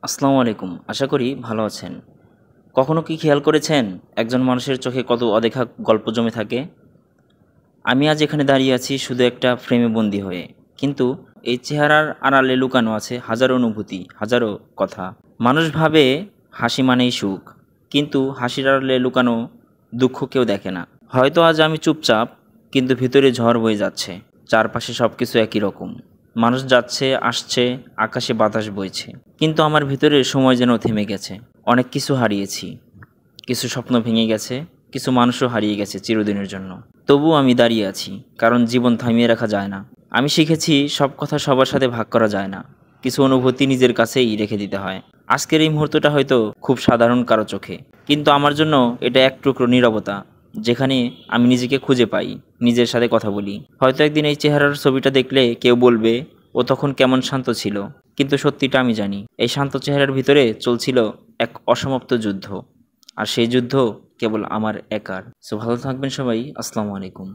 আসসালামু আলাইকুম। আশা করি ভালো আছেন। কখনো কি খেয়াল করেছেন একজন মানুষের চোখে কত অদেখা গল্প জমে থাকে? আমি আজ এখানে দাঁড়িয়ে আছি শুধু একটা ফ্রেমে বন্দি হয়ে। কিন্তু এই চেহারার আড়ালে লুকানো আছে হাজারো অনুভূতি, হাজারো কথা। মানুষ ভাবে হাসি মানেই সুখ, কিন্তু হাসির আড়ালে লুকানো দুঃখ কেউ দেখে না। হয়তো আজ আমি চুপচাপ, কিন্তু ভিতরে ঝড় বয়ে যাচ্ছে। চারপাশে সব কিছু একই রকম। মানুষ যাচ্ছে, আসছে, আকাশে বাতাস বইছে। কিন্তু আমার ভিতরে সময় যেন থেমে গেছে। অনেক কিছু হারিয়েছি, কিছু স্বপ্ন ভেঙে গেছে, কিছু মানুষও হারিয়ে গেছে চিরদিনের জন্য। তবুও আমি দাঁড়িয়ে আছি, কারণ জীবন থামিয়ে রাখা যায় না। আমি শিখেছি সব কথা সবার সাথে ভাগ করা যায় না। কিছু অনুভূতি নিজের কাছেই রেখে দিতে হয়। আজকের এই মুহূর্তটা হয়তো খুব সাধারণ কারো চোখে, কিন্তু আমার জন্য এটা এক টুকরো নীরবতা, যেখানে আমি নিজেকে খুঁজে পাই, নিজের সাথে কথা বলি। হয়তো একদিন এই চেহারার ছবিটা দেখলে কেউ বলবে, ও তখন কেমন শান্ত ছিল। কিন্তু সত্যিটা আমি জানি, এই শান্ত চেহারার ভিতরে চলছিল এক অসমাপ্ত যুদ্ধ। আর সেই যুদ্ধ কেবল আমার একার। সো ভালো থাকবেন সবাই। আসসালামু আলাইকুম।